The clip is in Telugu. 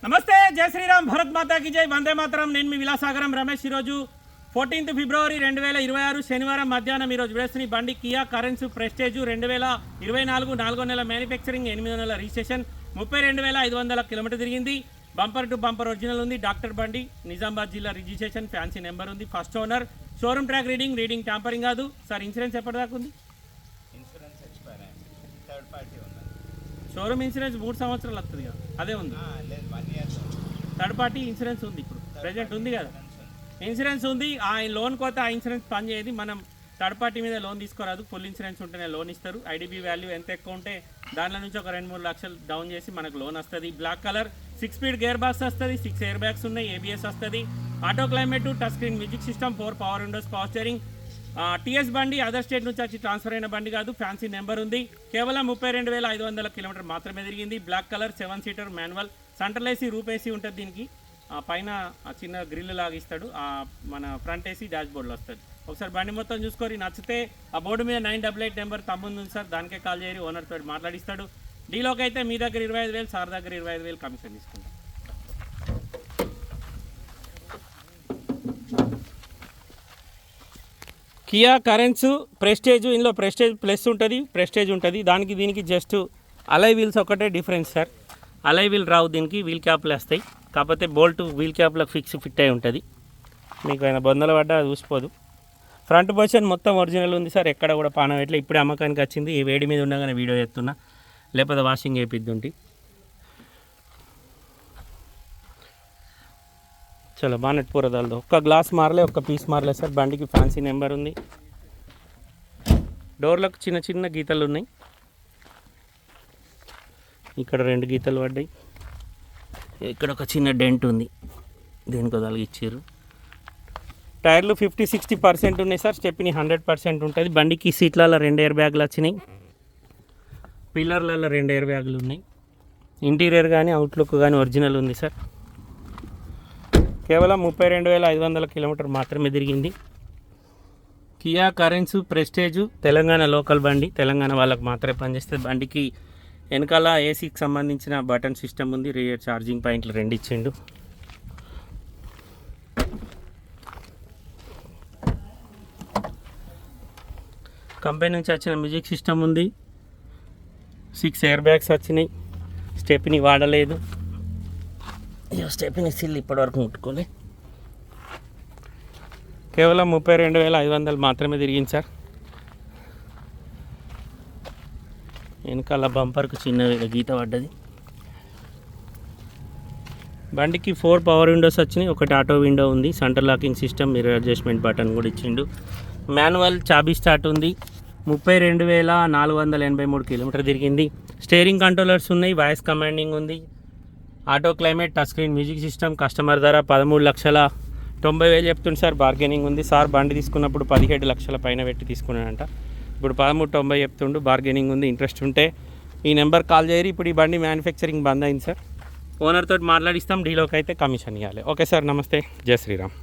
నమస్తే, జై శ్రీరామ్, భరత్ మాతాకి జై, వందే మాతరం. నేను మీ విలాసాగరం రమేష్. ఈరోజు 14 ఫిబ్రవరి 2026 శనివారం మధ్యాహ్నం ఈరోజు విడేస్తున్న బండి కియా కరెన్స్ ప్రెస్టేజ్ 2024 4వ నెల మ్యానుఫ్యాక్చరింగ్, 8వ నెల రిజిస్ట్రేషన్, 32,500 కిలోమీటర్ తిరిగింది. బంపర్ టు బంపర్ ఒరిజినల్ ఉంది. డాక్టర్ బండి, నిజామాబాద్ జిల్లా రిజిస్ట్రేషన్, ఫ్యాన్సీ నెంబర్ ఉంది. First owner, showroom track reading tampering కాదు. సార్ ఇన్సూరెన్స్ ఎప్పటిదాకా ఉంది? ఇన్సూరెన్స్ ఎక్స్పైర్ అయింది. థర్డ్ పార్టీ ఉన్నది. షోరూమ్ ఇన్సూరెన్స్ 3 సంవత్సరాలు వస్తుంది కదా, అదే ఉంది. లేదు, 1 ఇయర్ థర్డ్ పార్టీ ఇన్సూరెన్స్ ఉంది. ఇప్పుడు ప్రెజెంట్ ఉంది కదా, ఇన్సూరెన్స్ ఉంది. ఆ లోన్ కోత ఆ ఇన్సూరెన్స్ పనిచేయదు. మనం థర్డ్ పార్టీ మీద లోన్ తీసుకోరాదు. ఫుల్ ఇన్సూరెన్స్ ఉంటేనే లోన్ ఇస్తారు. ఐడిబి వాల్యూ ఎంత ఎక్కువ ఉంటే దాంట్లో నుంచి ఒక 2-3 లక్షలు డౌన్ చేసి మనకు లోన్ వస్తుంది. Black colour 6 speed gear box వస్తుంది. 6 ఎయిర్ బ్యాగ్స్ ఉన్నాయి. ఏబిఎస్ వస్తుంది. Auto climate, touch screen music system, 4 power windows, power steering. TS బండి, అదర్ స్టేట్ నుంచి వచ్చి ట్రాన్స్ఫర్ అయిన బండి కాదు. ఫ్యాన్సీ నెంబర్ ఉంది. కేవలం 32,500 కిలోమీటర్ మాత్రమే తిరిగింది. Black colour 7 seater manual, central AC, roof AC ఉంటుంది. దీనికి పైన చిన్న గ్రిల్ లాగిస్తాడు. మన ఫ్రంట్ ఏసీ డాష్ బోర్డులో వస్తుంది. ఒకసారి బండి మొత్తం చూసుకొని నచ్చితే ఆ బోర్డు మీద 988 నెంబర్ తమ్ముంది సార్, దానికే కాల్ చేయరు. ఓనర్ తోటి మాట్లాడిస్తాడు. డీలోకి అయితే మీ దగ్గర 25,000, సార్ దగ్గర 25,000 కమిషన్ తీసుకుంటాం. కియా కరెన్స్ ప్రెస్టేజ్, ఇందులో ప్రెస్టేజ్ ప్లస్ ఉంటుంది, ప్రెస్టేజ్ ఉంటుంది. దానికి దీనికి జస్ట్ అలై వీల్స్ ఒకటే డిఫరెన్స్ సార్. అలై వీల్ రావు, దీనికి వీల్ క్యాప్లు వస్తాయి. కాకపోతే బోల్ట్ వీల్ క్యాప్లకు ఫిట్ అయి ఉంటుంది. మీకు ఆయన బొందలు పడ్డా అది చూసిపోదు. ఫ్రంట్ పొజిషన్ మొత్తం ఒరిజినల్ ఉంది సార్. ఎక్కడ కూడా పానం ఎట్లా ఇప్పుడే అమ్మకానికి వచ్చింది. ఈ వేడి మీద ఉండగానే వీడియో చేస్తున్నా, లేకపోతే వాషింగ్ వేపిద్దుంటి. చలో, బానెట్ పూరదాలతో ఒక్క గ్లాస్ మారలే, ఒక్క పీస్ మారలే సార్. బండికి ఫ్యాన్సీ నెంబర్ ఉంది. డోర్లకు చిన్న చిన్న గీతలు ఉన్నాయి. ఇక్కడ 2 గీతలు పడ్డాయి. ఇక్కడ ఒక చిన్న డెంట్ ఉంది, దేనికో తలిగిచ్చారు. టైర్లు 50-60% ఉన్నాయి సార్. స్టెప్ని 100% ఉంటుంది. బండికి సీట్లలో 2 ఎయిర్ బ్యాగులు వచ్చినాయి. పిల్లర్లలో 2 ఎయిర్ బ్యాగులు ఉన్నాయి. ఇంటీరియర్ కానీ అవుట్లుక్ కానీ ఒరిజినల్ ఉంది సార్. కేవలం 32,500 కిలోమీటర్ మాత్రమే తిరిగింది. కియా కరెన్స్ ప్రెస్టేజ్ తెలంగాణ లోకల్ బండి. తెలంగాణ వాళ్ళకి మాత్రమే పనిచేస్తుంది. బండికి వెనకాల ఏసీకి సంబంధించిన బటన్ సిస్టమ్ ఉంది. రియర్ ఛార్జింగ్ పాయింట్లు 2 ఇచ్చిండు. కంపెనీ నుంచి వచ్చిన మ్యూజిక్ సిస్టమ్ ఉంది. 6 ఎయిర్ బ్యాగ్స్ వచ్చినాయి. స్టెప్ని వాడలేదు. స్టెప్ని సిల్ ఇప్పటివరకు ముట్టుకోలే. కేవలం 32,500 మాత్రమే తిరిగింది సార్. వెనకాల బంపర్కు చిన్న గీత పడ్డది. బండికి 4 పవర్ విండోస్ వచ్చినాయి. ఒకటి ఆటో విండో ఉంది. Centre locking system, mirror adjustment button కూడా ఇచ్చిండు. మాన్యువల్ చాబీ స్టార్ట్ ఉంది. 32,483 కిలోమీటర్ తిరిగింది. స్టీరింగ్ కంట్రోలర్స్ ఉన్నాయి. వాయిస్ కమాండింగ్ ఉంది. Auto climate, touch screen music system. Customer ధర 13,90,000 చెప్తుంది సార్. బార్గెనింగ్ ఉంది. సార్ బండి తీసుకున్నప్పుడు 17 లక్షల పైన పెట్టి తీసుకున్నాడంట. ఇప్పుడు 13,90,000 చెప్తుండు. బార్గెనింగ్ ఉంది. ఇంట్రెస్ట్ ఉంటే ఈ నెంబర్ కాల్ చేయరు. ఇప్పుడు ఈ బండి మ్యానుఫ్యాక్చరింగ్ బంద్ అయింది సార్. ఓనర్ తోటి మాట్లాడిస్తాం. డీలోకి అయితే కమిషన్ ఇవ్వాలి. ఓకే సార్, నమస్తే, జై శ్రీరామ్.